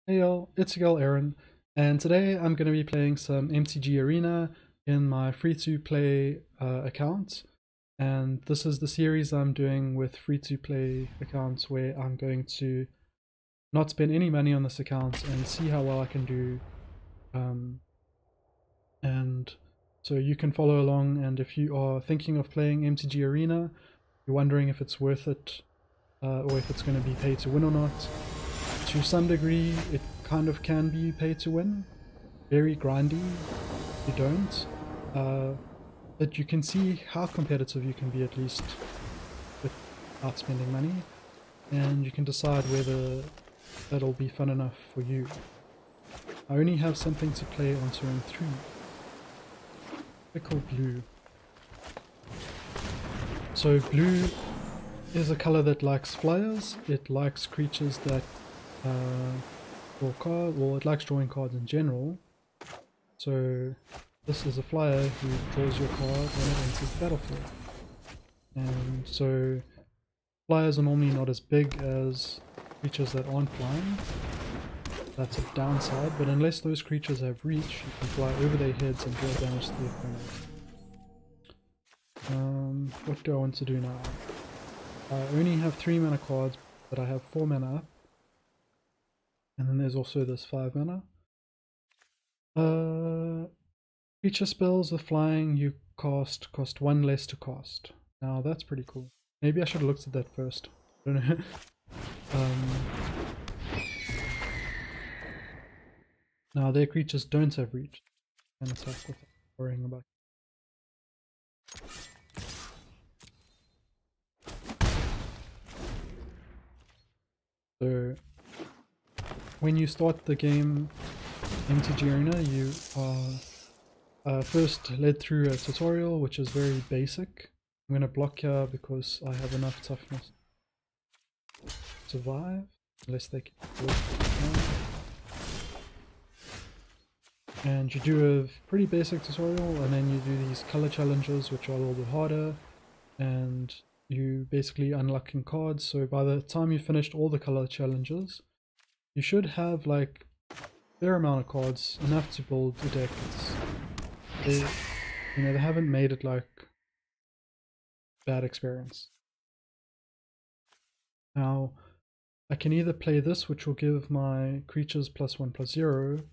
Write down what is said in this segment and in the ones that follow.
Hey y'all, it's your girl Aaron, and today I'm going to be playing some MTG Arena in my free-to-play account. And this is the series I'm doing with free-to-play accounts where I'm going to not spend any money on this account and see how well I can do. Um, and so you can follow along, and if you are thinking of playing MTG Arena, you're wondering if it's worth it or if it's going to be pay to win or not. To some degree, it kind of can be pay to win. Very grindy, you don't. But you can see how competitive you can be at least without spending money. And you can decide whether that'll be fun enough for you. I only have something to play on turn 3. Pickle blue. So blue is a color that likes flyers. It likes creatures that draw cards, well, it likes drawing cards in general. So this is a flyer who draws your card when it enters the battlefield. And so flyers are normally not as big as creatures that aren't flying. That's a downside, but unless those creatures have reach, you can fly over their heads and deal damage to the opponent. What do I want to do now? I only have 3 mana cards, but I have 4 mana up. And then there's also this 5 mana. Creature spells with flying you cost 1 less to cast. Now that's pretty cool. Maybe I should have looked at that first. I don't know. Now their creatures don't have reach and attack without worrying about. So when you start the game MTG Arena, you are first led through a tutorial which is very basic. I'm going to block here because I have enough toughness to survive, unless they can do it. And you do a pretty basic tutorial, and then you do these color challenges which are a little bit harder, and you basically unlocking cards. So by the time you finished all the color challenges, you should have like a fair amount of cards, enough to build a deck. They haven't made it like bad experience. Now I can either play this, which will give my creatures +1/+0,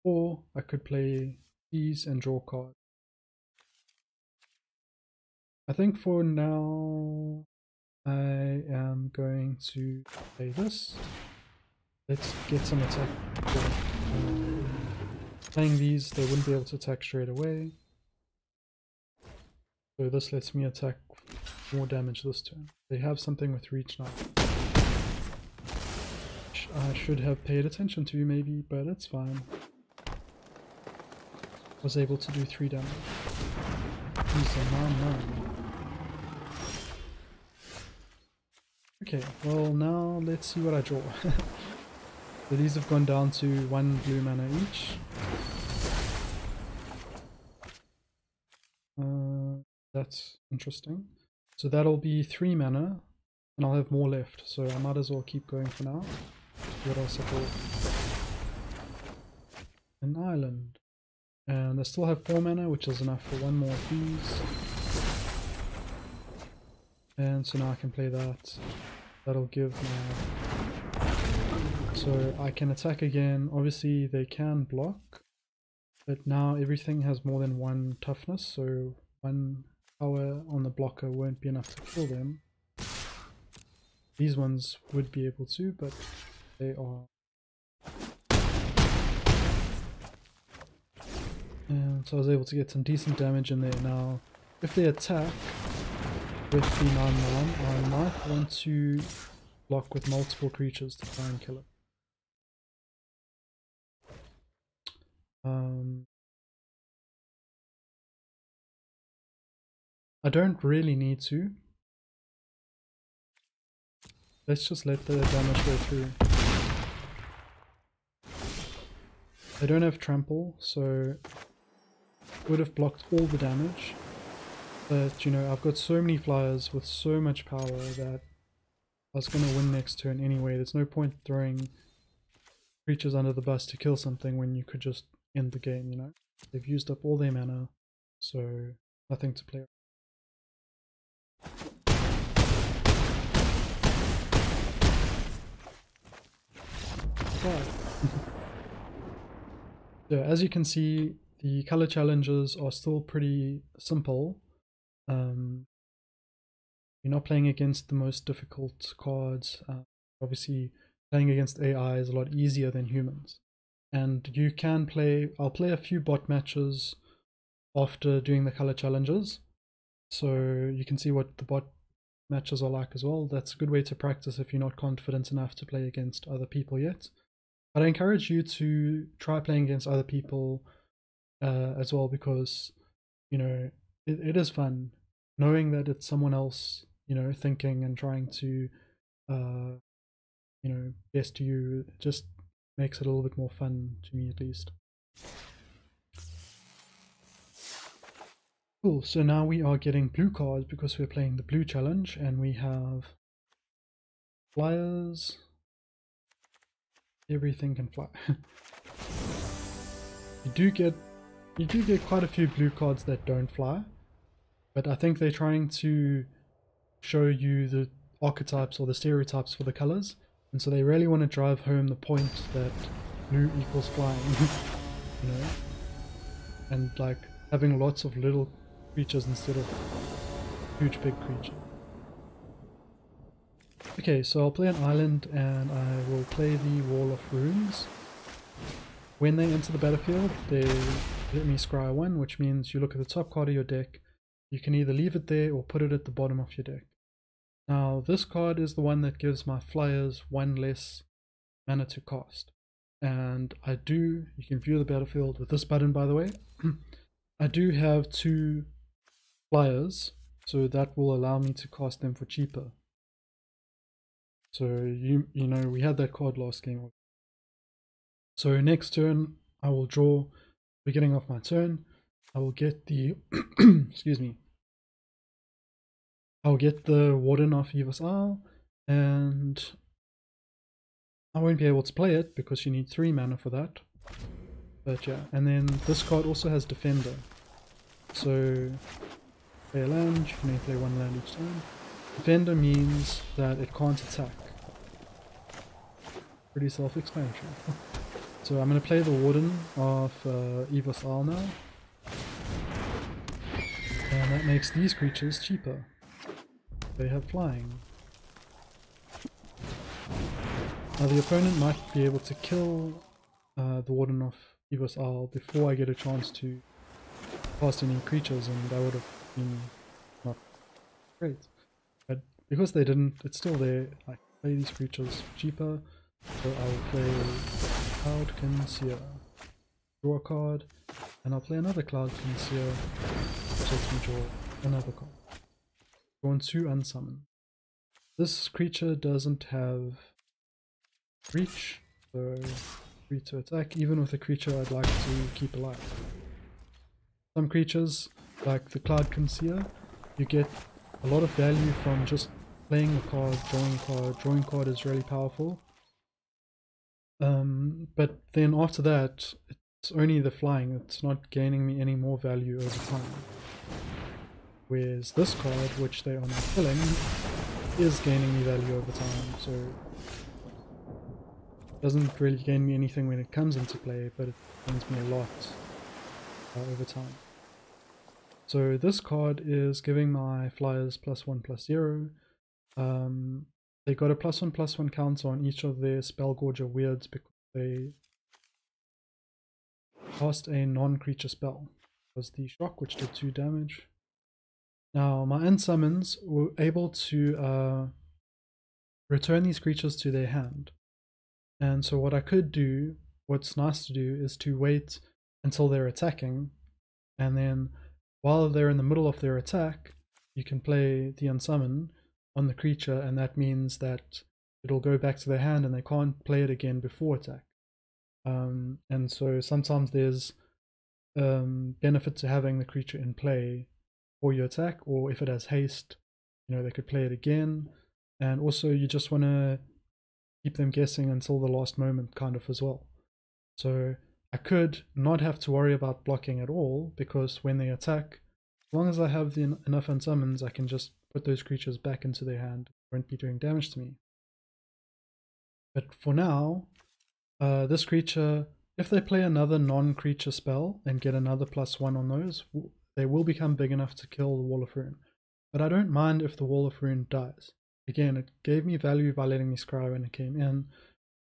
or I could play these and draw cards. I think for now I am going to play this. Let's get some attack. Playing these, they wouldn't be able to attack straight away. So this lets me attack more damage this turn. They have something with reach now. Which I should have paid attention to maybe, but it's fine. Was able to do 3 damage. These are 9/9. Okay, well now let's see what I draw. So these have gone down to 1 blue mana each. That's interesting. So that'll be 3 mana, and I'll have more left, so I might as well keep going for now. What else I draw? An island. And I still have 4 mana, which is enough for 1 more of these. And so now I can play that. That'll give my... So I can attack again. Obviously they can block, but now everything has more than 1 toughness, so 1 power on the blocker won't be enough to kill them. These ones would be able to, but they are... And so I was able to get some decent damage in there. Now if they attack with the 9/9, I might want to block with multiple creatures to try and kill it. I don't really need to. Let's just let the damage go through. I don't have trample, so would have blocked all the damage. But you know, I've got so many flyers with so much power that I was going to win next turn anyway. There's no point throwing creatures under the bus to kill something when you could just end the game, you know? They've used up all their mana, so nothing to play. So as you can see, the color challenges are still pretty simple. You're not playing against the most difficult cards. Obviously, playing against AI is a lot easier than humans. And you can play, I'll play a few bot matches after doing the color challenges, so you can see what the bot matches are like as well. That's a good way to practice if you're not confident enough to play against other people yet. But I encourage you to try playing against other people as well, because, you know, it is fun knowing that it's someone else, you know, thinking and trying to, you know, best you. It just makes it a little bit more fun, to me at least. Cool, so now we are getting blue cards because we're playing the blue challenge, and we have flyers. Everything can fly. You do get quite a few blue cards that don't fly, but I think they're trying to show you the archetypes or the stereotypes for the colors, and so they really want to drive home the point that blue equals flying. You know, and like having lots of little creatures instead of huge big creature. Okay, so I'll play an island and I will play the Wall of Runes. When they enter the battlefield, they let me scry 1, which means you look at the top card of your deck. You can either leave it there or put it at the bottom of your deck. Now this card is the one that gives my flyers 1 less mana to cast. And you can view the battlefield with this button, by the way. I do have 2 flyers, so that will allow me to cast them for cheaper. So you know, we had that card last game. So next turn I will draw, beginning of my turn, I will get the excuse me. I'll get the Warden of Eva's Isle, and I won't be able to play it because you need 3 mana for that. But yeah, and then this card also has Defender. So play a land, you can only play 1 land each time. Defender means that it can't attack. Pretty self-explanatory. So I'm going to play the Warden of Eva's Isle now. And that makes these creatures cheaper. They have flying. Now the opponent might be able to kill the Warden of Eva's Isle before I get a chance to cast any creatures, and that would have been not great. But because they didn't, it's still there. I play these creatures cheaper, so I'll play Cloud Conceer, draw a card, and I'll play another Cloud Conceer, which lets me draw another card. Drawn 2 unsummon. This creature doesn't have reach, so free to attack, even with a creature I'd like to keep alive. Some creatures, like the Cloud Conceer, you get a lot of value from just playing a card, drawing a card. Drawing a card is really powerful. But then after that, it's only the flying, it's not gaining me any more value over time. Whereas this card, which they are not killing, is gaining me value over time, so it doesn't really gain me anything when it comes into play, but it gains me a lot over time. So this card is giving my flyers +1/+0. They got a +1/+1 counter on each of their Spellgorger weirds because they cast a non-creature spell. It was the Shock, which did 2 damage. Now my unsummons were able to return these creatures to their hand. And so what I could do, what's nice to do, is to wait until they're attacking, and then while they're in the middle of their attack, you can play the unsummon on the creature, and that means that it'll go back to their hand and they can't play it again before attack. And so sometimes there's benefit to having the creature in play for your attack, or if it has haste, you know, they could play it again. And also you just want to keep them guessing until the last moment kind of as well. So I could not have to worry about blocking at all, because when they attack, as long as I have enough unsummons, I can just put those creatures back into their hand. They won't be doing damage to me. But for now, this creature, if they play another non-creature spell and get another +1 on those, they will become big enough to kill the Wall of Ruin. But I don't mind if the Wall of Ruin dies. Again, it gave me value by letting me scry when it came in,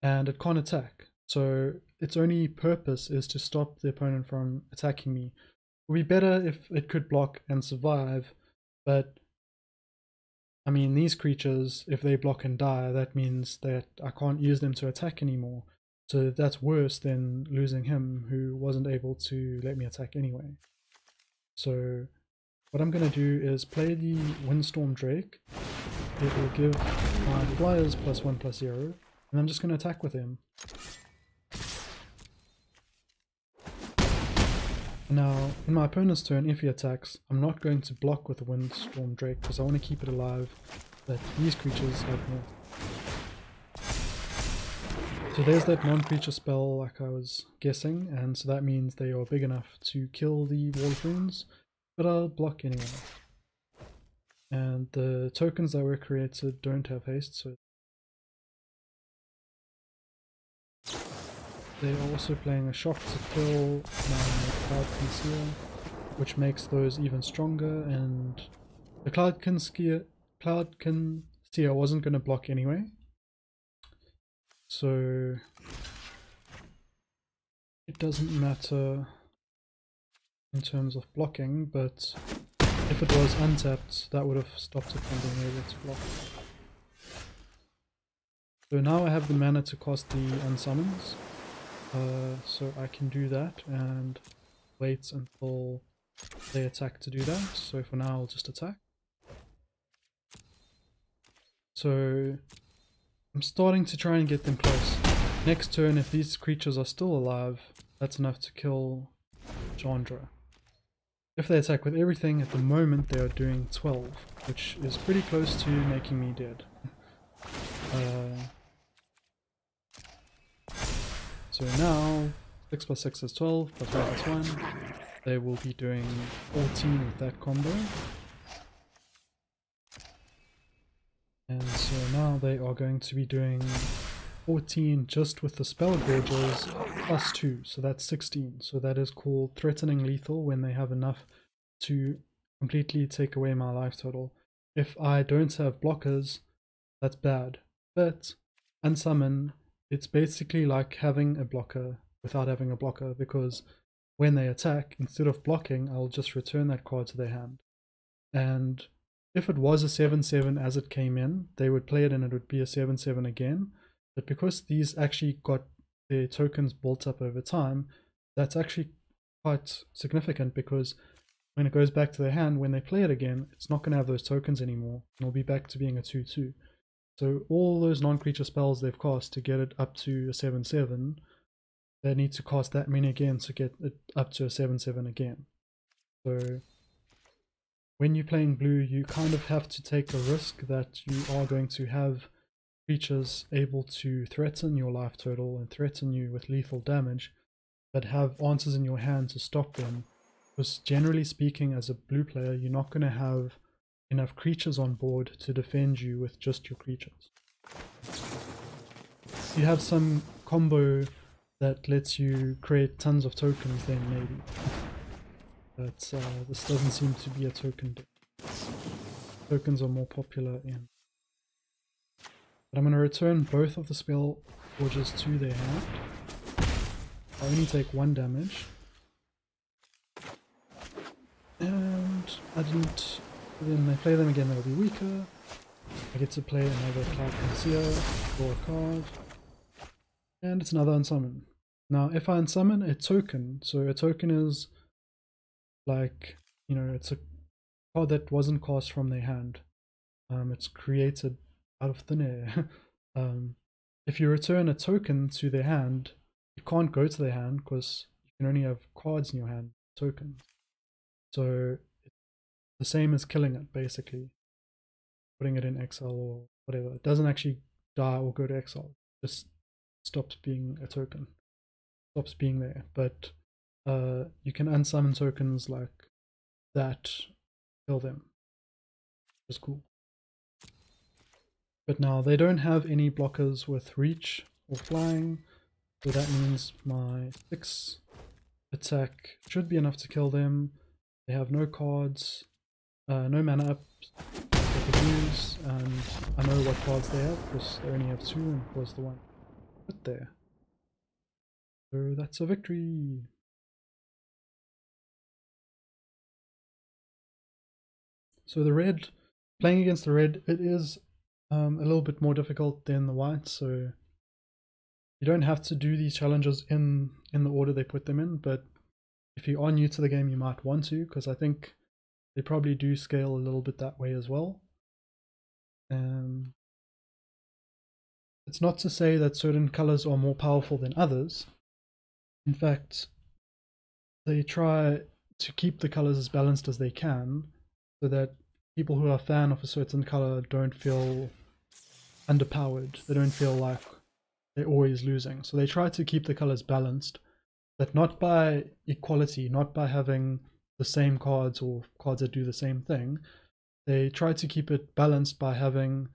and it can't attack. So its only purpose is to stop the opponent from attacking me. It would be better if it could block and survive, but I mean, these creatures, if they block and die, that means that I can't use them to attack anymore. So that's worse than losing him, who wasn't able to let me attack anyway. So what I'm going to do is play the Windstorm Drake. It will give my flyers +1/+0, and I'm just going to attack with him. Now, in my opponent's turn, if he attacks, I'm not going to block with the Windstorm Drake because I want to keep it alive, that these creatures have more. So there's that non-creature spell like I was guessing, and so that means they are big enough to kill the Wall of Ruins, but I'll block anyway. And the tokens that were created don't have haste, so they are also playing a shock to kill my Cloud Conceal, which makes those even stronger, and the Cloud Conceal wasn't going to block anyway. So it doesn't matter in terms of blocking, but if it was untapped, that would have stopped it from being able to block. So now I have the mana to cast the unsummons, so I can do that and wait until they attack to do that. So for now I'll just attack. So I'm starting to try and get them close. Next turn, if these creatures are still alive, that's enough to kill Chandra. If they attack with everything, at the moment they are doing 12, which is pretty close to making me dead. So now 6+6 is 12, +1 is 1. They will be doing 14 with that combo. And so now they are going to be doing 14 just with the spell gorges +2, so that's 16. So that is called threatening lethal, when they have enough to completely take away my life total. If I don't have blockers, that's bad. But unsummon, it's basically like having a blocker without having a blocker, because when they attack, instead of blocking, I'll just return that card to their hand. And if it was a 7/7 as it came in, they would play it and it would be a 7/7 again. But because these actually got their tokens built up over time, that's actually quite significant, because when it goes back to their hand, when they play it again, it's not going to have those tokens anymore, and it'll be back to being a 2/2. So all those non-creature spells they've cast to get it up to a 7/7, they need to cast that many again to get it up to a 7/7 again. So when you're playing blue, you kind of have to take a risk that you are going to have creatures able to threaten your life total and threaten you with lethal damage, but have answers in your hand to stop them. Because generally speaking, as a blue player, you're not going to have enough creatures on board to defend you with just your creatures. If you have some combo that lets you create tons of tokens, then maybe. But this doesn't seem to be a token deck. Tokens are more popular in. But I'm going to return both of the spell gorges to their hand. I only take 1 damage. And I didn't. Then they play them again, they'll be weaker. I get to play another Cloud Conceal, draw a card. And it's another unsummon. Now, if I unsummon a token, so a token is like, you know, it's a card that wasn't cast from their hand. It's created out of thin air. If you return a token to their hand, you can't go to their hand because you can only have cards in your hand, tokens. So it's the same as killing it, basically. Putting it in exile or whatever. It doesn't actually die or go to exile. just stops being a token, stops being there. But you can unsummon tokens like that, kill them, which is cool. But now they don't have any blockers with reach or flying, so that means my 6 attack should be enough to kill them. They have no cards, no mana ups they could use, and I know what cards they have because they only have 2 and was the one put there. So that's a victory. So the red, playing against the red, it is a little bit more difficult than the white, so you don't have to do these challenges in the order they put them in, but if you are new to the game you might want to, because I think they probably do scale a little bit that way as well. It's not to say that certain colors are more powerful than others. In fact, they try to keep the colors as balanced as they can, so that people who are a fan of a certain color don't feel underpowered. They don't feel like they're always losing. So they try to keep the colors balanced, but not by equality, not by having the same cards or cards that do the same thing. They try to keep it balanced by having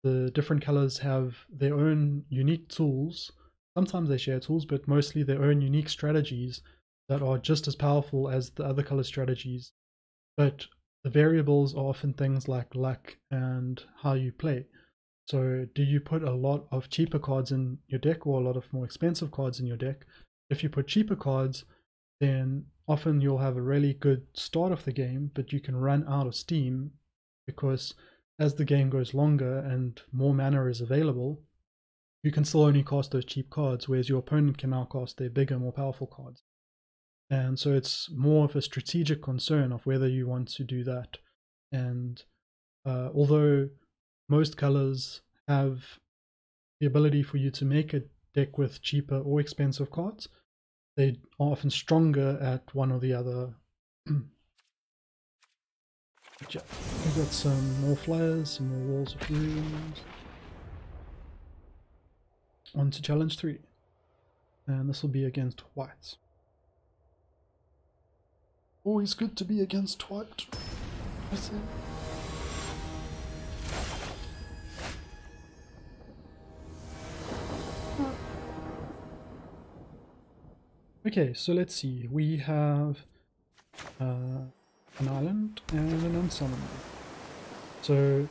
the different colors have their own unique tools. Sometimes they share tools, but mostly their own unique strategies that are just as powerful as the other color strategies. But the variables are often things like luck and how you play. So do you put a lot of cheaper cards in your deck or a lot of more expensive cards in your deck? If you put cheaper cards, then often you'll have a really good start of the game, but you can run out of steam because as the game goes longer and more mana is available, you can still only cast those cheap cards, whereas your opponent can now cast their bigger, more powerful cards. And so it's more of a strategic concern of whether you want to do that. And although most colors have the ability for you to make a deck with cheaper or expensive cards, they are often stronger at one or the other. Yeah, we've got some more flyers, some more walls of runes. On to challenge 3. And this will be against white. Always good to be against white, I say. Okay, so let's see. We have an island and an unsummon. So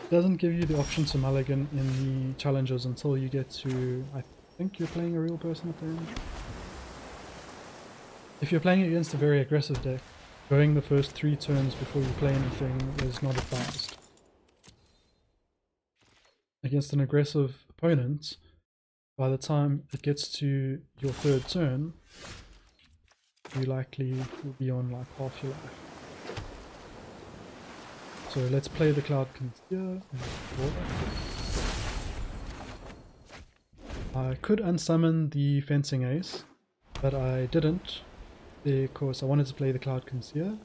it doesn't give you the option to mulligan in the challenges until you get to, I think you're playing a real person at the end. If you're playing against a very aggressive deck, going the first 3 turns before you play anything is not advised. Against an aggressive opponent, by the time it gets to your 3rd turn, you likely will be on like half your life. So let's play the Cloud Concealer. I could unsummon the Fencing Ace, but I didn't because I wanted to play the Cloud Concealer.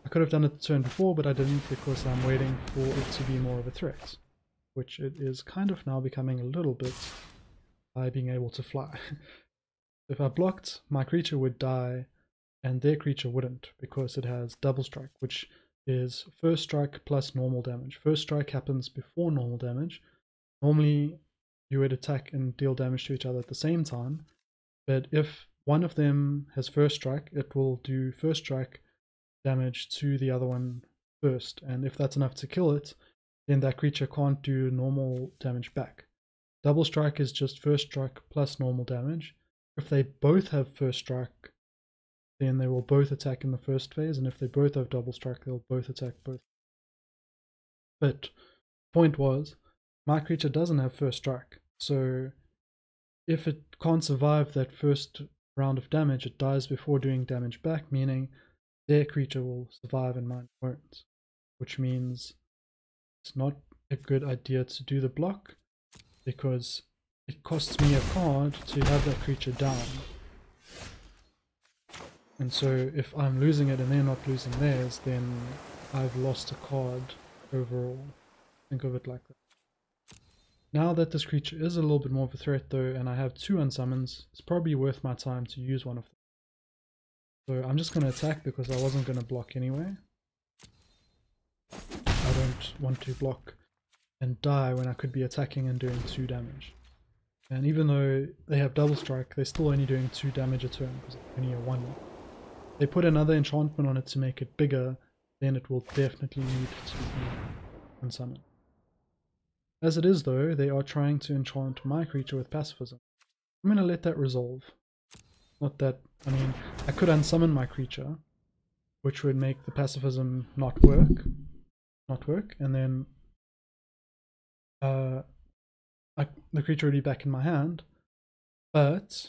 I could have done it the turn before, but I didn't because I'm waiting for it to be more of a threat, which it is kind of now becoming a little bit by being able to fly. If I blocked, my creature would die and their creature wouldn't, because it has double strike, which is first strike plus normal damage. First strike happens before normal damage. Normally you would attack and deal damage to each other at the same time, but if one of them has first strike, it will do first strike damage to the other one first, and if that's enough to kill it, then that creature can't do normal damage back. Double strike is just first strike plus normal damage. If they both have first strike, then they will both attack in the first phase, and if they both have double strike, they'll both attack both. But point was, my creature doesn't have first strike, so if it can't survive that first round of damage, it dies before doing damage back, meaning their creature will survive and mine won't, which means it's not a good idea to do the block, because it costs me a card to have that creature down. And so if I'm losing it and they're not losing theirs, then I've lost a card overall. Think of it like that. Now that this creature is a little bit more of a threat though, and I have 2 unsummons, it's probably worth my time to use one of them. So I'm just going to attack because I wasn't going to block anyway. I don't want to block and die when I could be attacking and doing 2 damage. And even though they have double strike, they're still only doing 2 damage a turn because it's only a 1. They put another enchantment on it to make it bigger, then it will definitely need to be unsummoned. As it is though, they are trying to enchant my creature with pacifism. I'm going to let that resolve. Not that, I mean, I could unsummon my creature, which would make the pacifism not work, and then the creature would be back in my hand, but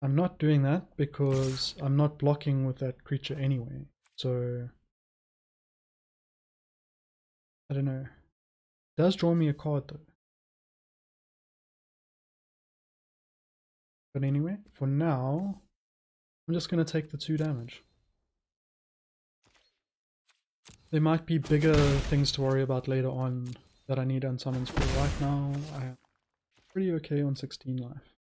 I'm not doing that because I'm not blocking with that creature anyway, so I don't know. It does draw me a card though. But anyway, for now, I'm just going to take the 2 damage. There might be bigger things to worry about later on that I need unsummons for. Right now, I'm pretty okay on 16 life.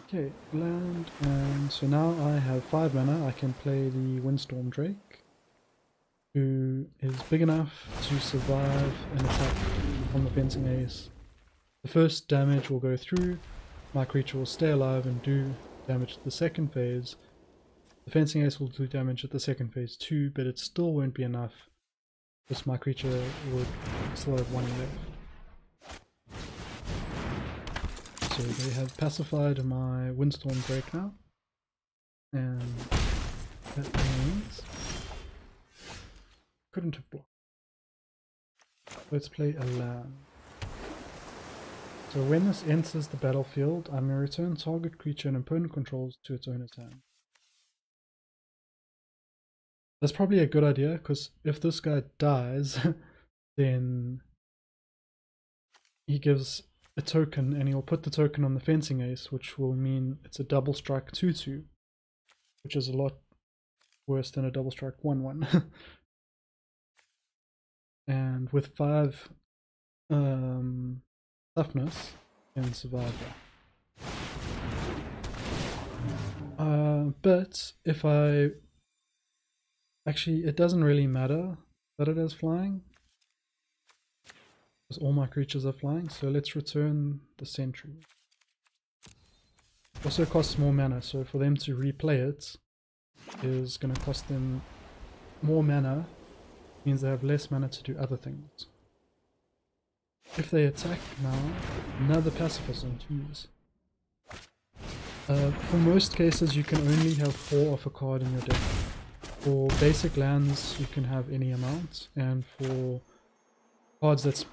Okay, land, and so now I have 5 mana. I can play the Windstorm Drake, who is big enough to survive an attack on the Fencing Ace. The first damage will go through, my creature will stay alive and do damage at the second phase. The Fencing Ace will do damage at the second phase too, but it still won't be enough because my creature would still have 1 left. So they have pacified my Windstorm Drake now, and that means couldn't have blocked. Let's play a land. So when this enters the battlefield, I may return target creature and opponent controls to its owner's hand. That's probably a good idea, because if this guy dies, then he gives a token, and he'll put the token on the Fencing Ace, which will mean it's a double strike 2/2, which is a lot worse than a double strike 1/1. And with 5 toughness, can survive that. But if I... Actually, it doesn't really matter that it is flying, because all my creatures are flying, so let's return the Sentry. Also costs more mana, so for them to replay it is going to cost them more mana, means they have less mana to do other things. If they attack now, another pacifism to use. For most cases you can only have 4 of a card in your deck. For basic lands you can have any amount, and for cards that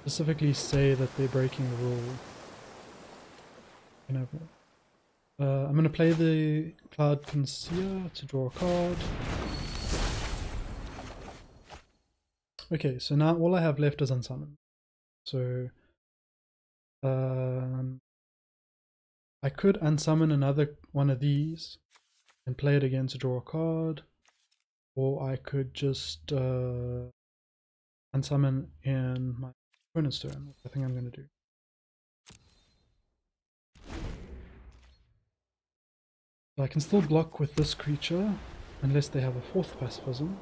specifically say that they're breaking the rule, you can have more. I'm going to play the Cloud Concealer to draw a card. Okay, so now all I have left is unsummon. So I could unsummon another one of these and play it again to draw a card, or I could just unsummon in my opponent's turn, which I think I'm going to do. So I can still block with this creature unless they have a 4th pacifism.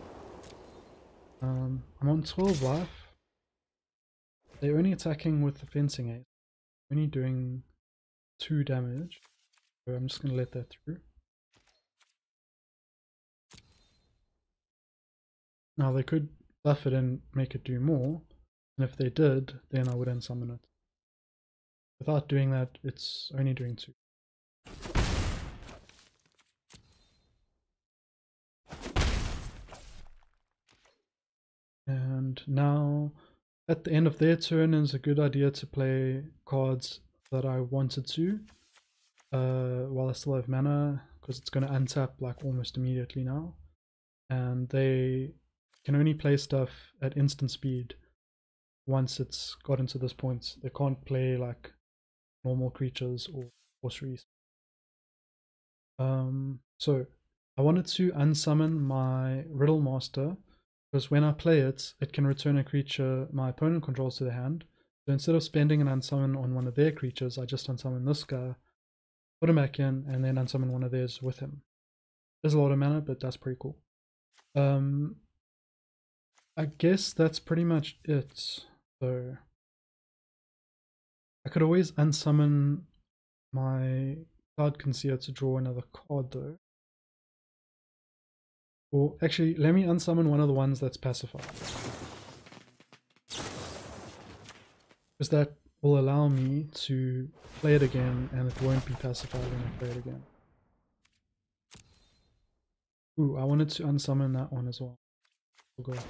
I'm on 12 life. They're only attacking with the Fencing Ace, only doing 2 damage, so I'm just going to let that through. Now they could buff it and make it do more, and if they did, then I would unsummon it. Without doing that, it's only doing 2. And now, at the end of their turn, is a good idea to play cards that I wanted to, while I still have mana, because it's going to untap like almost immediately now. And they can only play stuff at instant speed once it's gotten to this point. They can't play like normal creatures or sorceries. So I wanted to unsummon my Riddle Master because when I play it, it can return a creature my opponent controls to the hand. So instead of spending an unsummon on one of their creatures, I just unsummon this guy, put him back in, and then unsummon one of theirs with him. There's a lot of mana, but that's pretty cool. I guess that's pretty much it. So I could always unsummon my Cloud Concealer to draw another card though. Or actually, let me unsummon one of the ones that's pacified. Because that will allow me to play it again and it won't be pacified when I play it again. Ooh, I wanted to unsummon that one as well. We'll go.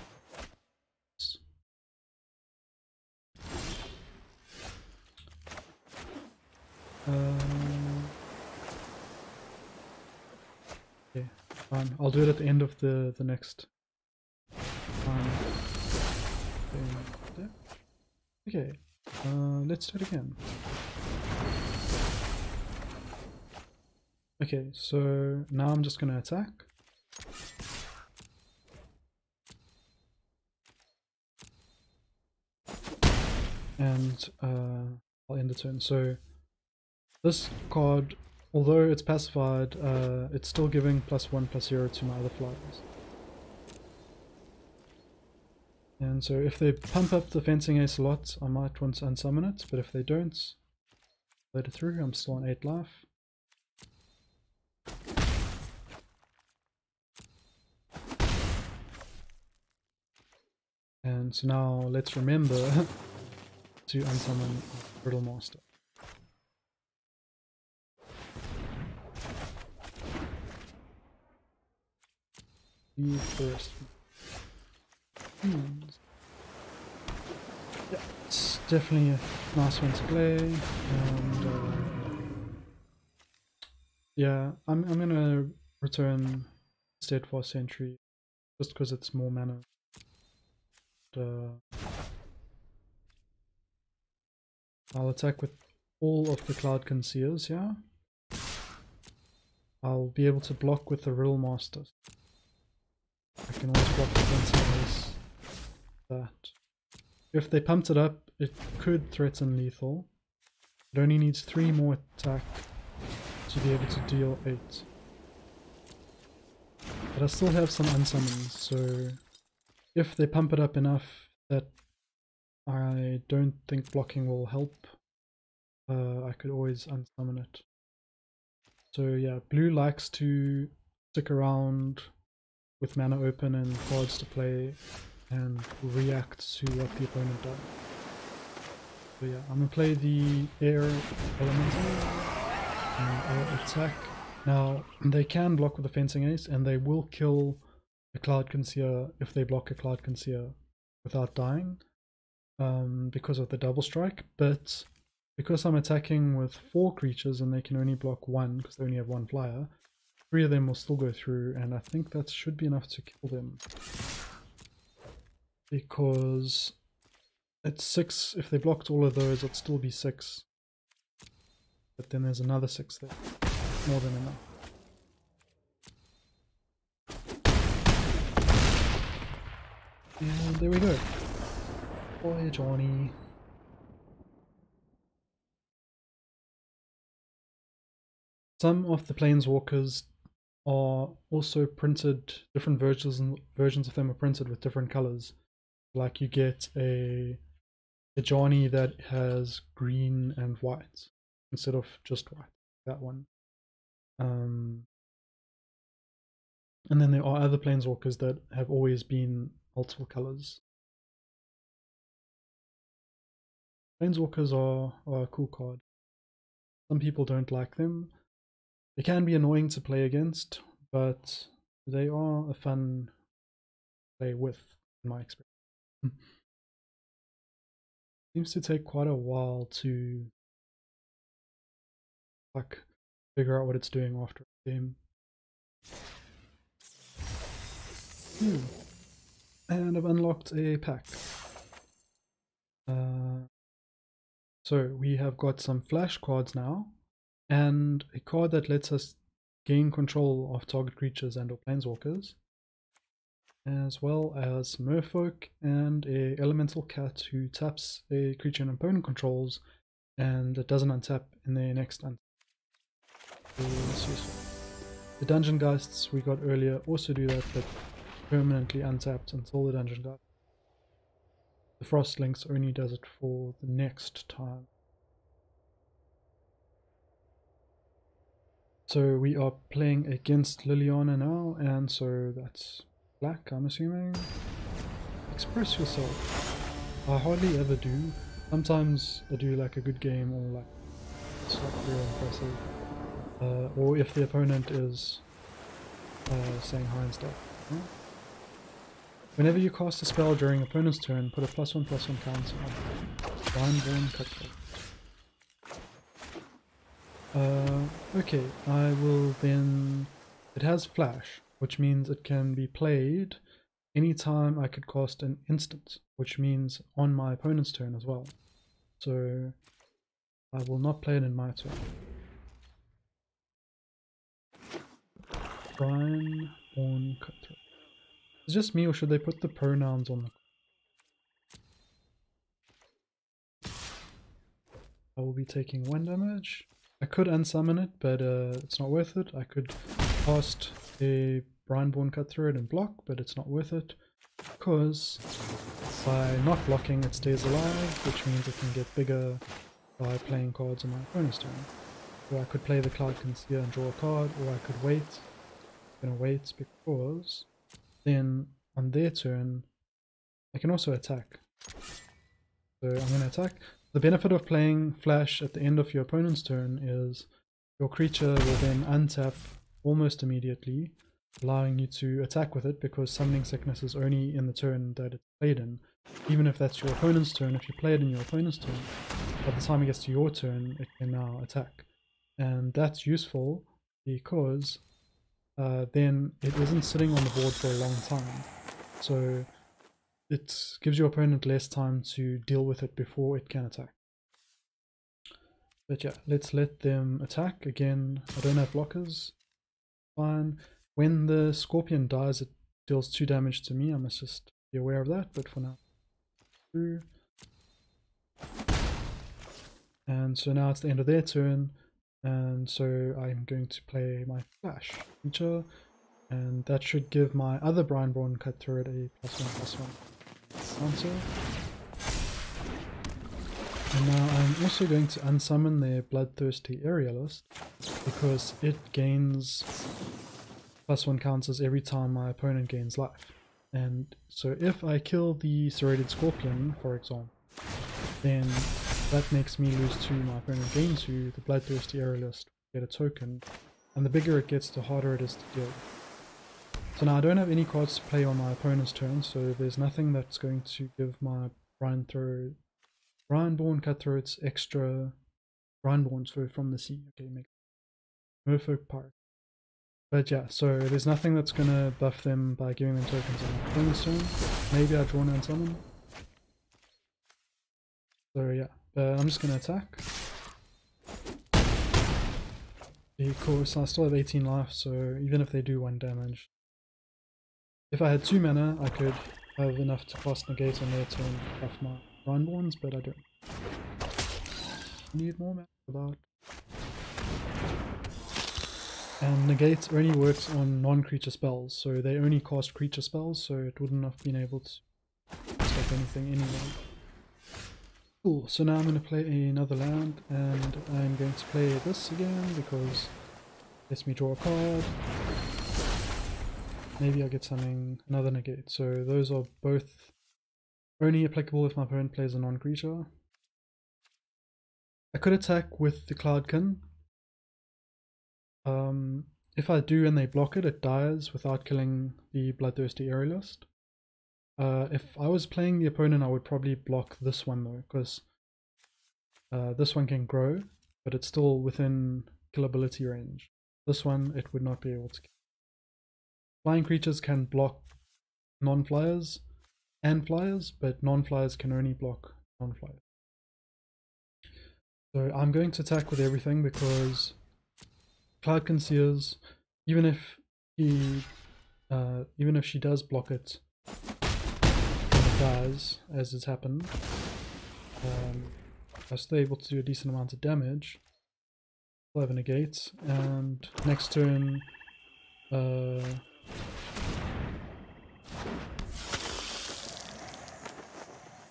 Okay, fine. I'll do it at the end of the next time. Okay, let's do it again. Okay, so now I'm just going to attack. And I'll end the turn. So this card, although it's pacified, it's still giving +1/+0 to my other flyers. And so if they pump up the Fencing Ace a lot, I might want to unsummon it, but if they don't, let it through. I'm still on 8 life. And so now let's remember to unsummon Brittle Master. The first. Yeah, it's definitely a nice one to play, and yeah, I'm gonna return Steadfast Sentry just because it's more mana. I'll attack with all of the Cloud Concealers here. I'll be able to block with the Riddle Master. I can always block the Fencing that. If they pumped it up, it could threaten lethal. It only needs 3 more attack to be able to deal 8. But I still have some unsummons, so if they pump it up enough that I don't think blocking will help, I could always unsummon it. So yeah, blue likes to stick around with mana open and cards to play and react to what the opponent does. So yeah, I'm gonna play the air elemental and I'll attack. Now they can block with the Fencing Ace and they will kill a Cloud Concealer if they block a Cloud Concealer without dying, because of the double strike, but because I'm attacking with 4 creatures and they can only block 1 because they only have 1 flyer, 3 of them will still go through, and I think that should be enough to kill them. Because it's 6, if they blocked all of those, it'd still be 6. But then there's another 6 there. More than enough. And there we go. Boy, Johnny. Some of the Planeswalkers are also printed, different versions of them are printed with different colors. Like you get a Johnny that has green and white instead of just white, that one. And then there are other Planeswalkers that have always been multiple colors. Planeswalkers are a cool card. Some people don't like them. They can be annoying to play against, but they are a fun to play with, in my experience. Seems to take quite a while to like figure out what it's doing after a game. And I've unlocked a pack. So we have got some flash cards now, and a card that lets us gain control of target creatures and or planeswalkers. as well as Merfolk and a elemental cat who taps a creature an opponent controls and it doesn't untap in their next untap. The Dungeon Geists we got earlier also do that, but permanently untapped until the Dungeon Geist. The Frostlinks only does it for the next time. So we are playing against Liliana now, and so that's black, I'm assuming. Express yourself. I hardly ever do. Sometimes I do like a good game or like it's not real impressive. Or if the opponent is saying hi and stuff. Right? Whenever you cast a spell during opponent's turn, put a +1/+1 counter on Blind Cutthroat. Okay, I will then... It has flash, which means it can be played anytime I could cast an instant, which means on my opponent's turn as well. So I will not play it in my turn. Brian Cutthroat. Is it just me or should they put the pronouns on the... I will be taking 1 damage. I could unsummon it, but it's not worth it. I could cast a Brineborn Cutthroat and block, but it's not worth it. Because by not blocking it stays alive, which means it can get bigger by playing cards on my opponent's turn. So I could play the Cloud Concealer and draw a card, or I could wait. I'm gonna wait because then on their turn I can also attack. So I'm gonna attack. The benefit of playing Flash at the end of your opponent's turn is your creature will then untap almost immediately, allowing you to attack with it because Summoning Sickness is only in the turn that it's played in. Even if that's your opponent's turn, if you play it in your opponent's turn, by the time it gets to your turn, it can now attack. And that's useful because then it isn't sitting on the board for a long time. So it gives your opponent less time to deal with it before it can attack. But yeah, let's let them attack. Again, I don't have blockers. Fine. When the Scorpion dies, it deals 2 damage to me. I must just be aware of that, but for now. And so now it's the end of their turn. And so I'm going to play my Flash feature. And that should give my other Brineborn Cutthroat a +1/+1 counter. And now I'm also going to unsummon their Bloodthirsty Aerialist because it gains +1 counters every time my opponent gains life. And so if I kill the Serrated Scorpion, for example, then that makes me lose 2, my opponent gains 2, the Bloodthirsty Aerialist will get a token, and the bigger it gets, the harder it is to deal. So now I don't have any cards to play on my opponent's turn, so there's nothing that's going to give my Brineborn Cutthroats extra Brineborns from the sea. Okay, make Merfolk Pirate. But yeah, so there's nothing that's going to buff them by giving them tokens on my opponent's turn. Maybe I draw and summon. So yeah, but I'm just going to attack. Because I still have 18 life, so even if they do 1 damage. If I had 2 mana, I could have enough to cast Negate on their turn to buff my Brineborns, but I don't. Need more mana for that. And Negate only works on non-creature spells, so they only cast creature spells, so it wouldn't have been able to stop anything anyway. Cool, so now I'm going to play another land, and I'm going to play this again because it lets me draw a card. Maybe I get something, another negate. So those are both only applicable if my opponent plays a non-creature. I could attack with the Cloudkin. If I do and they block it, it dies without killing the Bloodthirsty Aerialist. If I was playing the opponent, I would probably block this one though, because this one can grow, but it's still within killability range. This one, it would not be able to kill. Flying creatures can block non-flyers and flyers, but non-flyers can only block non-flyers. So I'm going to attack with everything because Cloud Conceals, even if he even if she does block it, and it dies, as has happened, I'm still able to do a decent amount of damage. I'll have a negate, and next turn,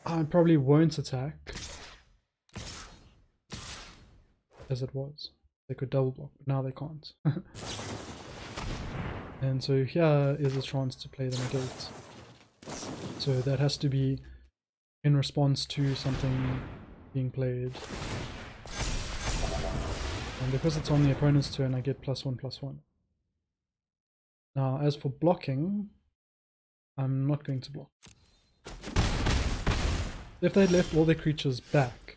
I probably won't attack, as it was. They could double block, but now they can't. And so here is a chance to play the negate. So that has to be in response to something being played. And because it's on the opponent's turn, I get +1/+1. Now, as for blocking, I'm not going to block. If they'd left all their creatures back,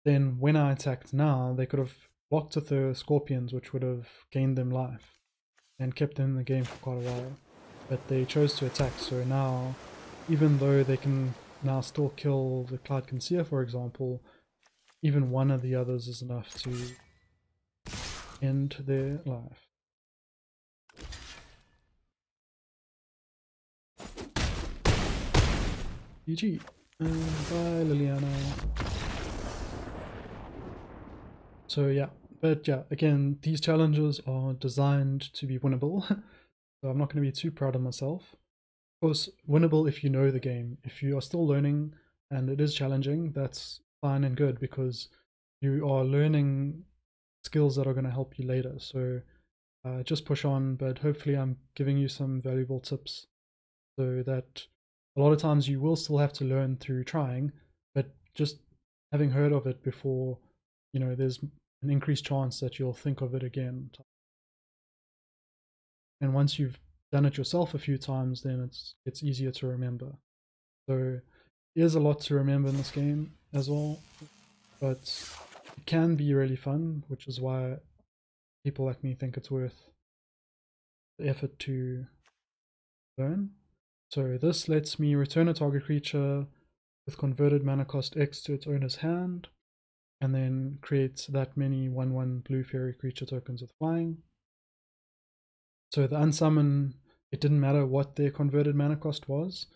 then when I attacked now, they could have blocked with the scorpions, which would have gained them life and kept them in the game for quite a while. But they chose to attack, so now, even though they can now still kill the Cloud Conceer, for example, even one of the others is enough to end their life. GG. Bye, Liliana. So yeah, but yeah, again, these challenges are designed to be winnable. So I'm not going to be too proud of myself. Of course, winnable if you know the game. If you are still learning and it is challenging, that's fine and good, because you are learning skills that are going to help you later. So just push on, but hopefully I'm giving you some valuable tips so that a lot of times you will still have to learn through trying, but just having heard of it before, you know, there's an increased chance that you'll think of it again. And once you've done it yourself a few times, then it's easier to remember. So there's a lot to remember in this game as well, but it can be really fun, which is why people like me think it's worth the effort to learn. So this lets me return a target creature with converted mana cost X to its owner's hand, and then create that many 1/1 blue fairy creature tokens with flying. So the unsummon, it didn't matter what their converted mana cost was,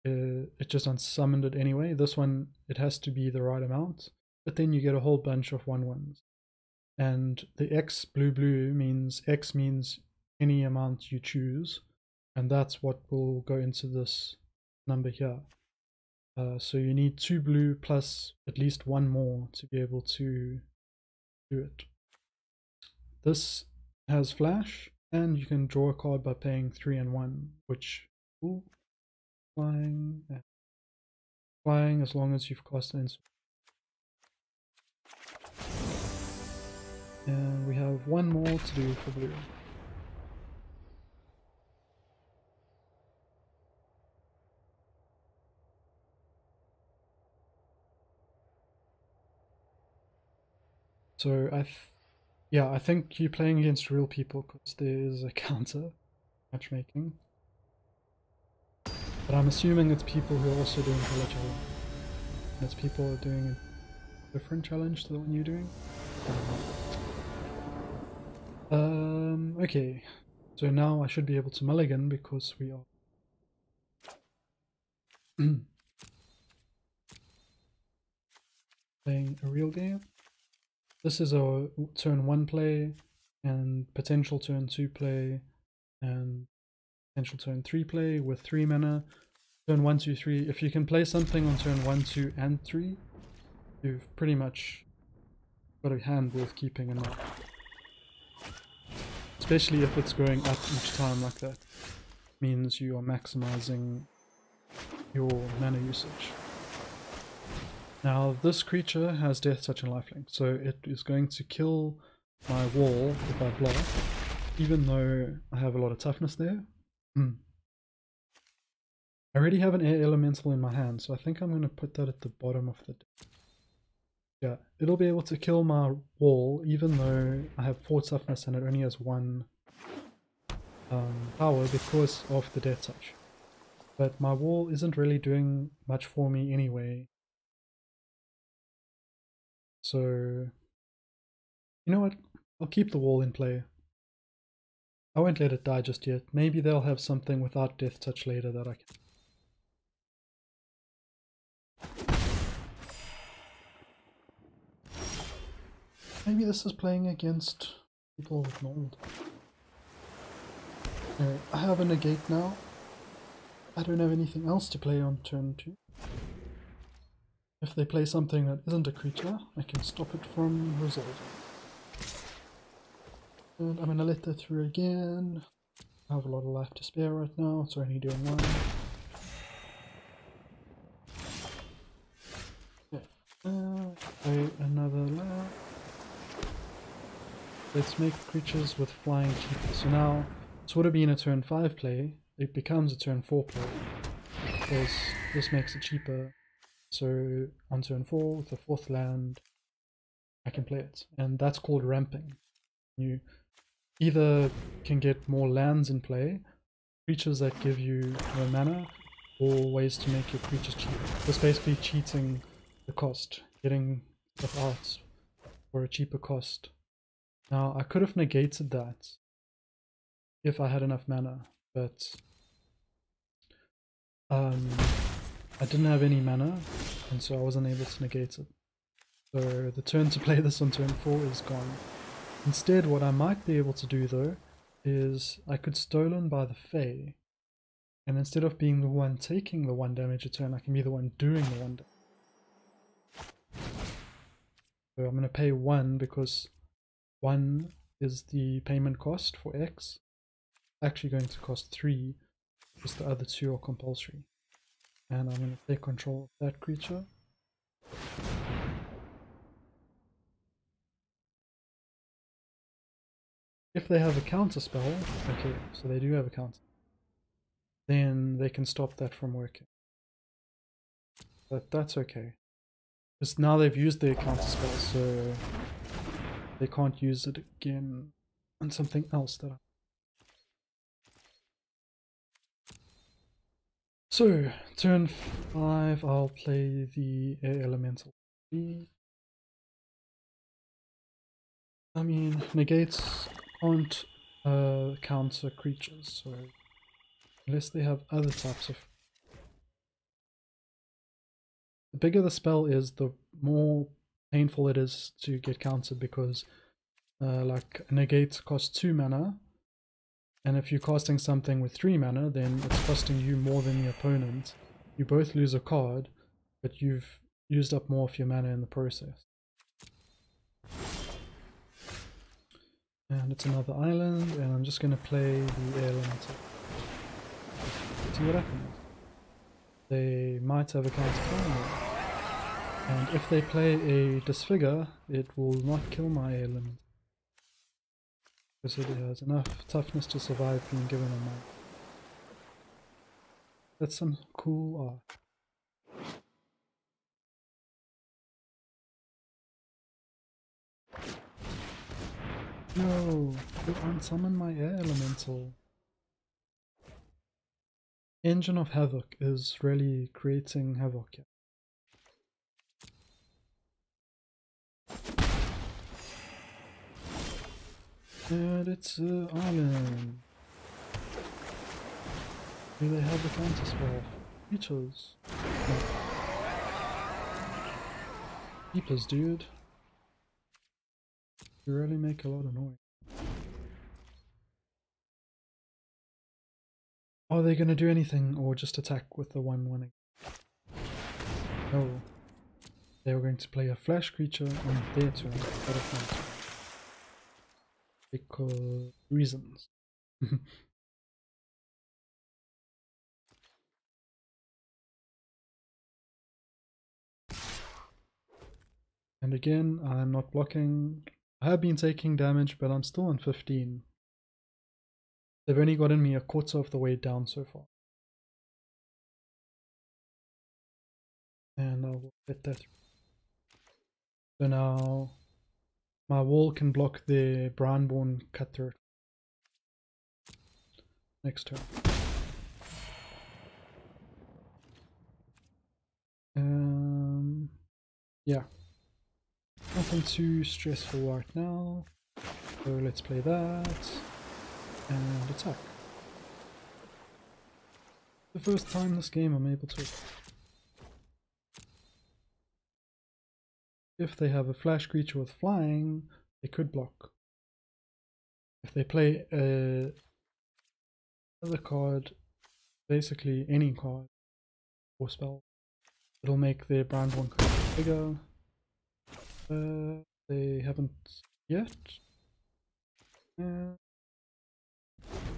it just unsummoned it anyway. This one, it has to be the right amount, but then you get a whole bunch of 1/1s. And the X blue means X means any amount you choose, and that's what will go into this number here. So you need 2 blue plus at least 1 more to be able to do it. This has flash, and you can draw a card by paying 3 and 1, which, ooh, flying as long as you've cast an instant. And we have 1 more to do for blue. So I think you're playing against real people because there is a counter matchmaking. But I'm assuming it's people who are also doing color challenge. It's people who are doing a different challenge to the one you're doing. Okay. So now I should be able to mulligan because we are playing a real game. This is a turn 1 play, and potential turn 2 play, and potential turn 3 play with 3 mana. Turn 1, 2, 3. If you can play something on turn 1, 2, and 3, you've pretty much got a hand worth keeping in mind. Especially if it's going up each time like that. Means you are maximizing your mana usage. Now this creature has Death Touch and Lifelink, so it is going to kill my wall if I block, even though I have a lot of toughness there. I already have an air elemental in my hand, so I think I'm going to put that at the bottom of the deck. Yeah, it'll be able to kill my wall even though I have 4 toughness and it only has 1 power because of the Death Touch. But my wall isn't really doing much for me anyway. So, you know what? I'll keep the wall in play. I won't let it die just yet. Maybe they'll have something without Death Touch later that I can... Maybe this is playing against people with mold. Anyway, I have a negate now. I don't have anything else to play on turn 2. If they play something that isn't a creature, I can stop it from resolving. And I'm gonna let that through again. I have a lot of life to spare right now, it's only doing 1. Okay, play another land. Let's make creatures with flying cheaper. So now, this would have been a turn 5 play, it becomes a turn 4 play, because this makes it cheaper. So on turn 4, with the 4th land, I can play it. And that's called ramping. You either can get more lands in play, creatures that give you more mana, or ways to make your creatures cheaper. It's basically cheating the cost, getting stuff out for a cheaper cost. Now, I could have negated that if I had enough mana, but I didn't have any mana, and so I wasn't able to negate it. So the turn to play this on turn 4 is gone. Instead, what I might be able to do though, is I could Stolen by the Fae, and instead of being the one taking the 1 damage a turn, I can be the one doing the 1 damage. So I'm going to pay 1 because 1 is the payment cost for X. It's actually going to cost 3 because the other 2 are compulsory. And I'm going to take control of that creature. If they have a counter spell, okay, so they do have a counter, then they can stop that from working. But that's okay. Because now they've used their counter spell, so they can't use it again on something else that I... So, turn 5, I'll play the Air Elemental. I mean, negates can't counter creatures, so unless they have other types of... The bigger the spell is, the more painful it is to get countered, because like negate costs 2 mana, and if you're casting something with 3 mana, then it's costing you more than the opponent. You both lose a card, but you've used up more of your mana in the process. And it's another island, and I'm just going to play the Air Elemental. See what happens. They might have a counter, and if they play a Disfigure, it will not kill my Air Elemental, because it has enough toughness to survive being given a mark. That's some cool art. No, you unsummon my Air Elemental. Engine of Havoc is really creating havoc here. And it's an island. Do they have a counter spell? Creatures. No. Keepers, dude. You really make a lot of noise. Are they going to do anything, or just attack with the 1/1? No. They were going to play a flash creature on their turn instead of my turn. Because reasons. And again, I'm not blocking. I have been taking damage, but I'm still on 15. They've only gotten me a quarter of the way down so far. And I will get that. So now my wall can block the Brownborn Cutthroat next turn. Yeah. Nothing too stressful right now. So let's play that. and attack. The first time this game I'm able to. If they have a flash creature with flying, they could block. If they play another card, basically any card or spell, it'll make their brand one card bigger. They haven't yet. They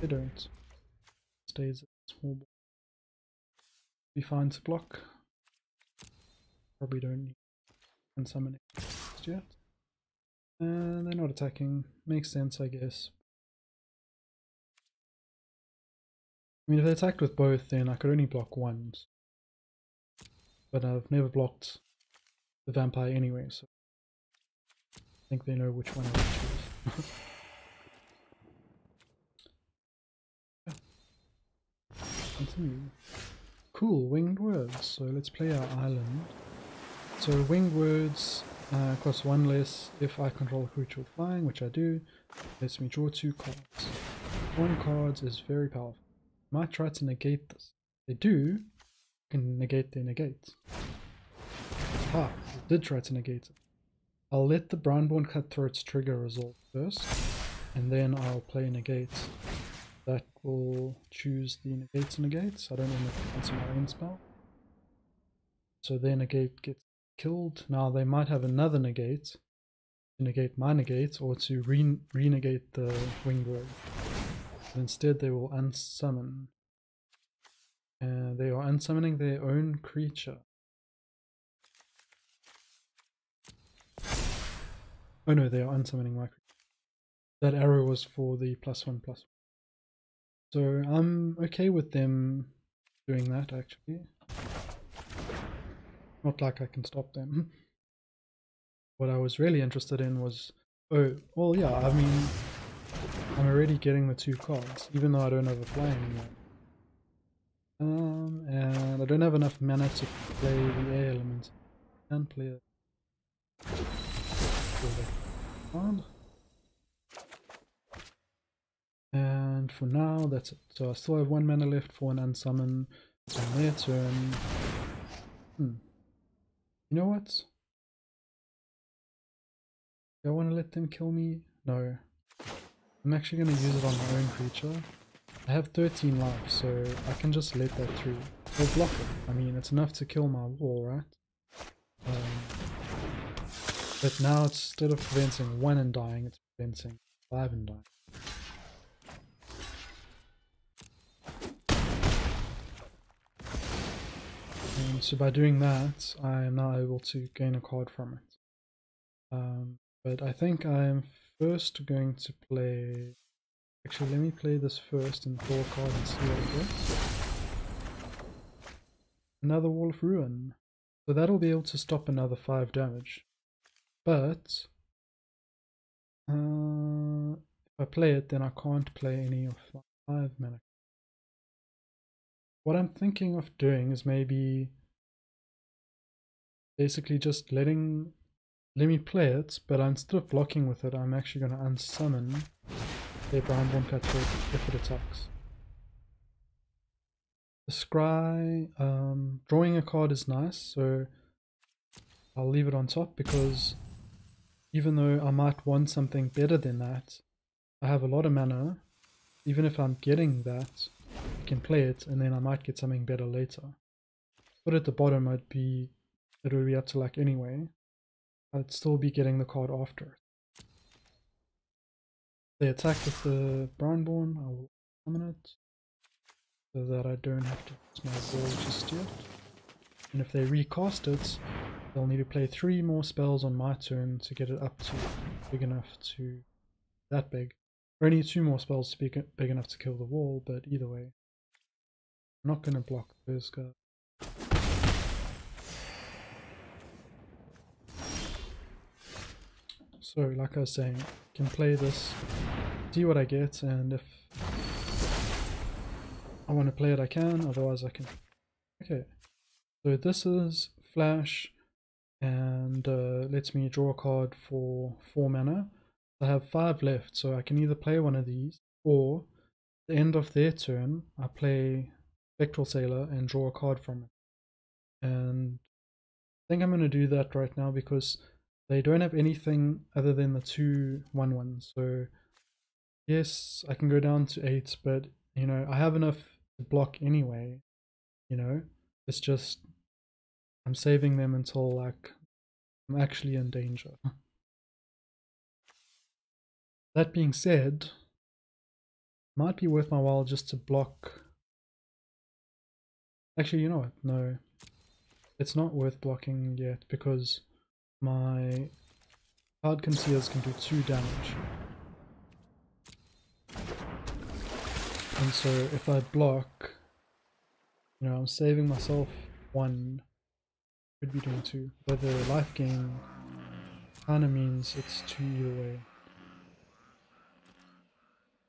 don't. Stays a small ball. Be fine to block. Probably don't need and summoning just yet. And they're not attacking. Makes sense, I guess. I mean, if they attacked with both, then I could only block once. But I've never blocked the vampire anyway, so I think they know which one I would choose. Yeah. Continue. Cool, winged words. So let's play our island. So winged words cost 1 less if I control a creature with flying, which I do. Lets me draw 2 cards. 1 card is very powerful. I might try to negate this. If they do, I can negate their negate. Ah, I did try to negate it. I'll let the Brownborn Cutthroat's trigger resolve first, and then I'll play negate. That will choose the negate to negate. I don't want to cancel my own spell. So their negate gets killed. Now they might have another negate to negate my negate, or to renegate the winged word. But instead they will unsummon. And they are unsummoning their own creature. Oh no, they are unsummoning my creature. That arrow was for the +1/+1. So I'm okay with them doing that, actually. Not like I can stop them. What I was really interested in was, oh, well yeah, I mean, I'm already getting the 2 cards, even though I don't have a fly anymore. And I don't have enough mana to play the air element. I can play it. Card. And for now, that's it. So I still have 1 mana left for an unsummon. It's on their turn. You know what? Do I want to let them kill me? No. I'm actually going to use it on my own creature. I have 13 lives, so I can just let that through. Or block it. I mean, it's enough to kill my wall, right? But now instead of preventing 1 and dying, it's preventing 5 and dying. And so by doing that, I am now able to gain a card from it. But I think I am first going to play... Actually, let me play this first and draw a card and see what it gets. Another Wall of Ruin. So that'll be able to stop another 5 damage. But if I play it, then I can't play any of my 5 mana. What I'm thinking of doing is maybe basically just let me play it, but instead of blocking with it, I'm actually going to unsummon their Brownborn Cutthroat if it attacks. The Scry, drawing a card is nice, so I'll leave it on top, because even though I might want something better than that, I have a lot of mana. Even if I'm getting that, I can play it, and then I might get something better later. But at the bottom, it would be up to luck anyway. I'd still be getting the card after. They attack with the Brownborn, I will summon it, so that I don't have to use my wall just yet. And if they recast it, they'll need to play 3 more spells on my turn to get it up to big enough to that big. Or only 2 more spells to be big enough to kill the wall, but either way, I'm not going to block those guys. So, like I was saying, I can play this, see what I get, and if I want to play it I can, otherwise I can. Okay, so this is Flash, and lets me draw a card for 4 mana. I have 5 left, so I can either play one of these, or the end of their turn, I play Spectral Sailor and draw a card from it. And I think I'm going to do that right now because they don't have anything other than the 2 1/1s. So yes, I can go down to 8, but you know, I have enough to block anyway. You know, it's just I'm saving them until like I'm actually in danger. That being said, might be worth my while just to block. Actually, you know what? No, it's not worth blocking yet because my card concealers can do 2 damage. And so if I block, you know, I'm saving myself 1, could be doing 2. But the life gain kind of means it's 2 either way.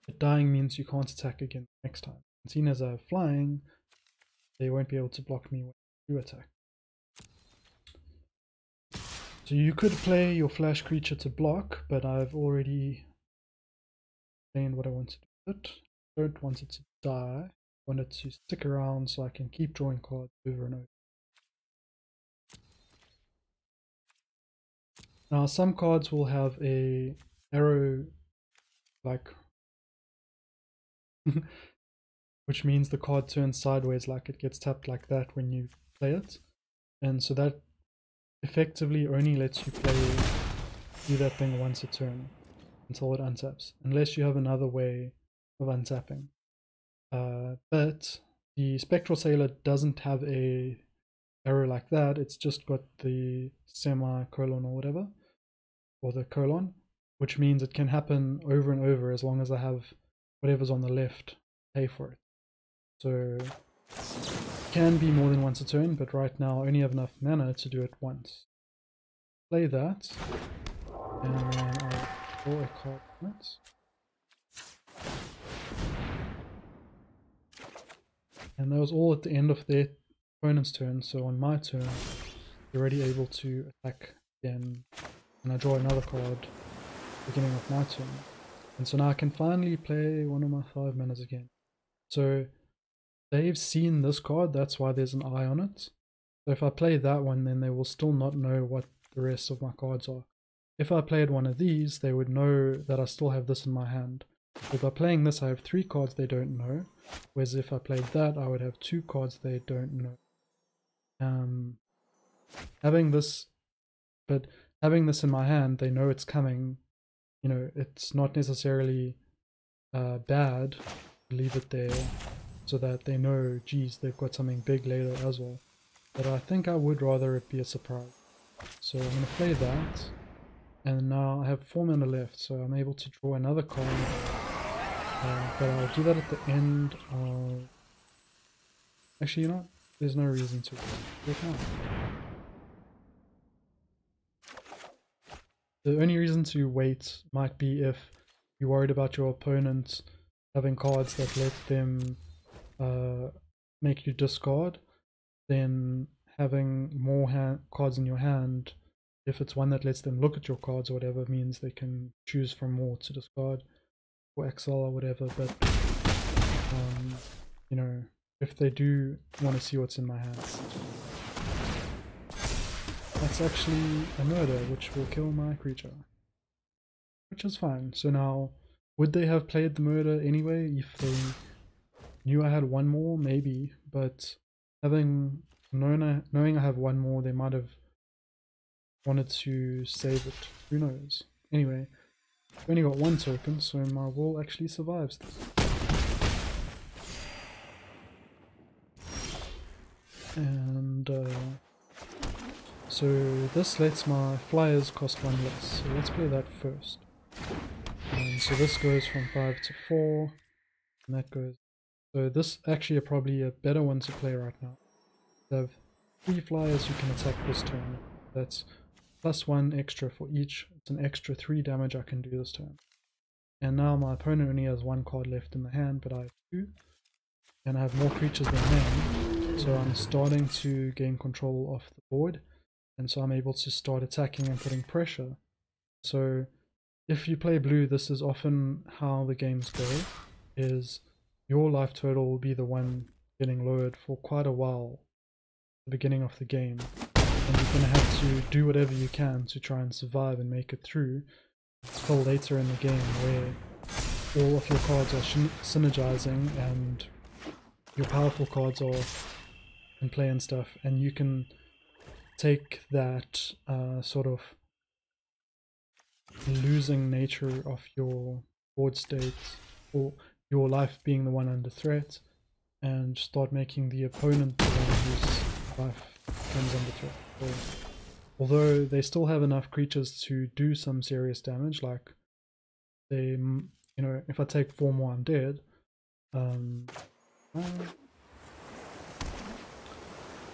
But dying means you can't attack again next time. And seeing as I have flying, they won't be able to block me when I do attack. So you could play your flash creature to block, but I've already explained what I want to do with it. I don't want it to die. I want it to stick around so I can keep drawing cards over and over. Now some cards will have a arrow like which means the card turns sideways, like it gets tapped like that when you play it. And so that effectively only lets you do that thing once a turn until it untaps, unless you have another way of untapping. But the Spectral Sailor doesn't have a arrow like that, it's just got the semicolon or whatever, or the colon, which means it can happen over and over as long as I have whatever's on the left pay for it. So it can be more than once a turn, but right now I only have enough mana to do it once. Play that, and then I'll draw a card from it. And that was all at the end of their opponent's turn, so on my turn, you're already able to attack again, and I draw another card beginning of my turn. And so now I can finally play one of my 5 manas again. So they've seen this card, that's why there's an eye on it. So if I play that one, then they will still not know what the rest of my cards are. If I played one of these, they would know that I still have this in my hand. So by playing this, I have 3 cards they don't know, whereas if I played that, I would have 2 cards they don't know. Having this in my hand, they know it's coming. You know, it's not necessarily bad to leave it there so that they know, geez, they've got something big later as well. But I think I would rather it be a surprise. So I'm going to play that, and now I have 4 mana left, so I'm able to draw another card. But I'll do that at the end of... Actually, you know, there's no reason to. The only reason to wait might be if you're worried about your opponent having cards that let them make you discard, then having more cards in your hand, if it's one that lets them look at your cards or whatever, means they can choose from more to discard or exile or whatever. But you know, if they do want to see what's in my hand, that's actually a murder, which will kill my creature, which is fine. So now, would they have played the murder anyway if they knew I had 1 more? Maybe, but knowing I have 1 more, they might have wanted to save it. Who knows? Anyway, I've only got 1 token, so my wall actually survives this. And so this lets my flyers cost 1 less, so let's play that first. And so this goes from 5 to 4, and that goes... So this actually probably a better one to play right now. You have 3 flyers you can attack this turn. That's +1 extra for each. It's an extra 3 damage I can do this turn. And now my opponent only has 1 card left in the hand, but I have 2. And I have more creatures than them, so I'm starting to gain control of the board. And so I'm able to start attacking and putting pressure. So if you play blue, this is often how the games go, is your life total will be the one getting lowered for quite a while at the beginning of the game. And you're going to have to do whatever you can to try and survive and make it through until later in the game where all of your cards are synergizing and your powerful cards are in play and stuff, and you can take that sort of losing nature of your board state, or your life being the one under threat, and start making the opponent the one whose life comes under threat. So, although they still have enough creatures to do some serious damage, like they, you know, if I take 4 more undead,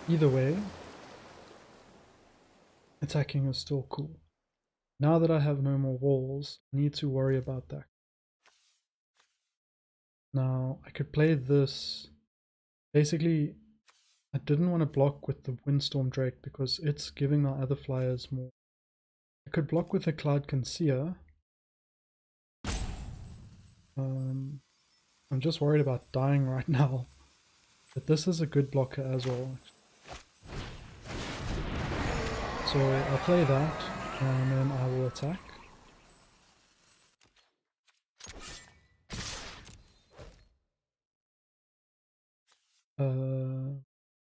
either way, attacking is still cool. Now that I have no more walls, I need to worry about that. Now, I could play this. Basically, I didn't want to block with the Windstorm Drake because it's giving my other flyers more. I could block with the Cloud Conceer. I'm just worried about dying right now. But this is a good blocker as well. So I'll play that, and then I will attack.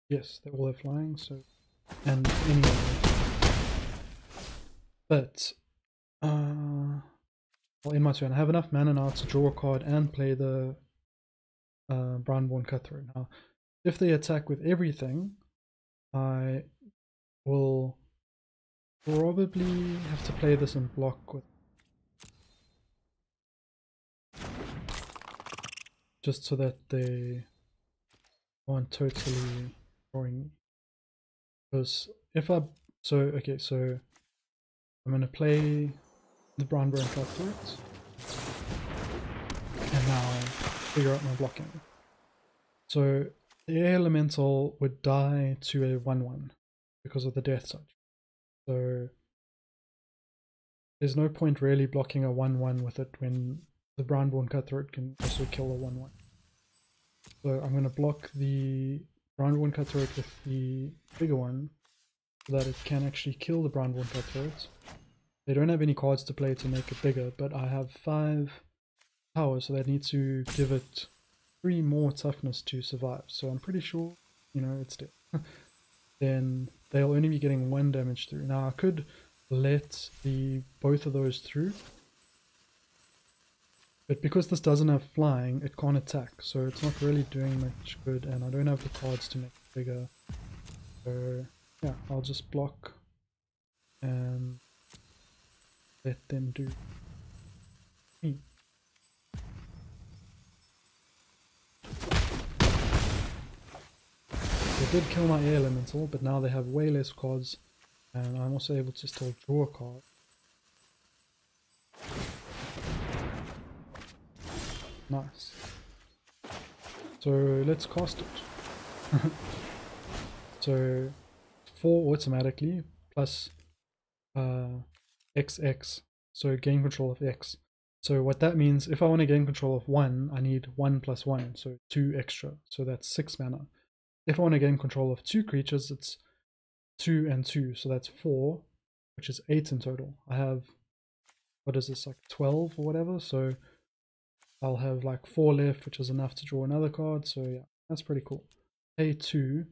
Yes, they all have flying, so... and anyway. But, well, in my turn, I have enough mana now to draw a card and play the Brownborn Cutthroat. Now, if they attack with everything, I will probably have to play this and block with, just so that they aren't totally drawing me. Because if I, okay, so I'm gonna play the Brownborn Cutthroat, and now figure out my blocking. So the air elemental would die to a 1/1 because of the death touch. So there's no point really blocking a 1/1 with it when the Brownborn Cutthroat can also kill a 1/1. So I'm going to block the Brownborn Cutthroat with the bigger one so that it can actually kill the Brownborn Cutthroat. They don't have any cards to play to make it bigger, but I have 5 power, so they need to give it 3 more toughness to survive. So I'm pretty sure, you know, it's dead. Then they'll only be getting 1 damage through. Now I could let both of those through, but because this doesn't have flying, it can't attack, so it's not really doing much good, and I don't have the cards to make it bigger. So yeah, I'll just block and let them do me. They did kill my air elemental, but now they have way less cards, and I'm also able to still draw a card. Nice. So let's cast it. So 4 automatically plus XX, so gain control of X. So what that means, if I want to gain control of 1, I need 1 plus 1, so 2 extra, so that's 6 mana. If I want to gain control of 2 creatures, it's 2 and 2, so that's 4, which is 8 in total. I have, what is this, like 12 or whatever, so I'll have like 4 left, which is enough to draw another card, so yeah, that's pretty cool. Pay 2,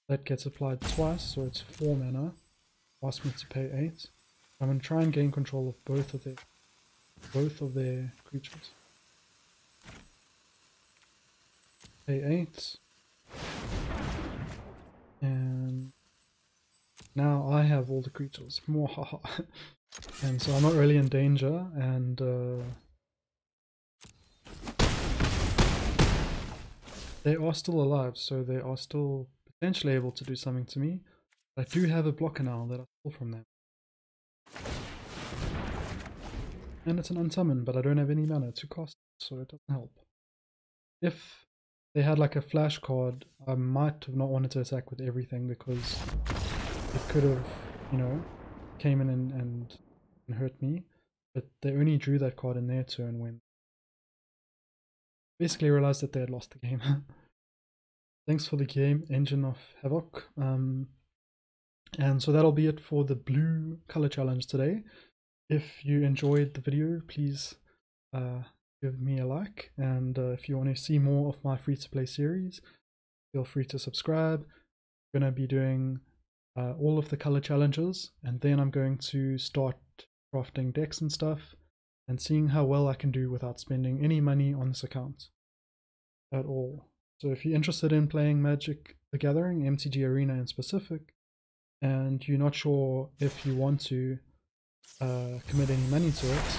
that gets applied twice, so it's 4 mana. Ask me to pay 8. I'm going to try and gain control of both of their creatures. Pay 8. And now I have all the creatures. And so I'm not really in danger, and they are still alive, so they are still potentially able to do something to me. I do have a blocker now that I stole from them. And it's an unsummon, but I don't have any mana to cast it, so it doesn't help. If they had like a flash card, I might have not wanted to attack with everything because it could have, you know, came in and hurt me. But they only drew that card in their turn when basically realized that they had lost the game. Thanks for the game, Engine of Havoc. And so that'll be it for the blue color challenge today. If you enjoyed the video, please give me a like, and if you want to see more of my free-to-play series, feel free to subscribe. I'm going to be doing all of the color challenges, and then I'm going to start crafting decks and stuff and seeing how well I can do without spending any money on this account at all. So if you're interested in playing Magic the Gathering, MTG Arena in specific, and you're not sure if you want to commit any money to it,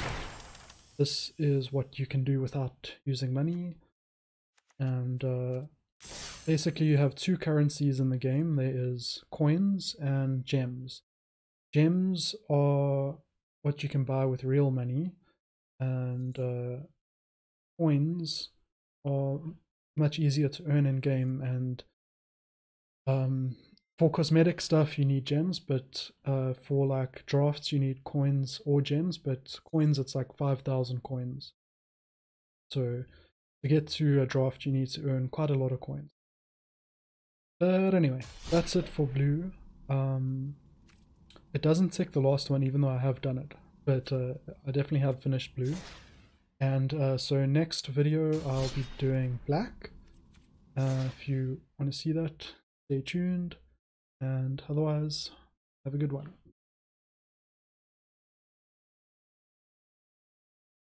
this is what you can do without using money. And basically you have two currencies in the game. There is coins and gems. Gems are what you can buy with real money, and coins are much easier to earn in game, and for cosmetic stuff you need gems, but for like drafts you need coins or gems. But coins, it's like 5,000 coins, so to get to a draft you need to earn quite a lot of coins. But anyway, that's it for blue. It doesn't tick the last one, even though I have done it, but I definitely have finished blue. And so next video I'll be doing black. If you want to see that, stay tuned, and otherwise have a good one.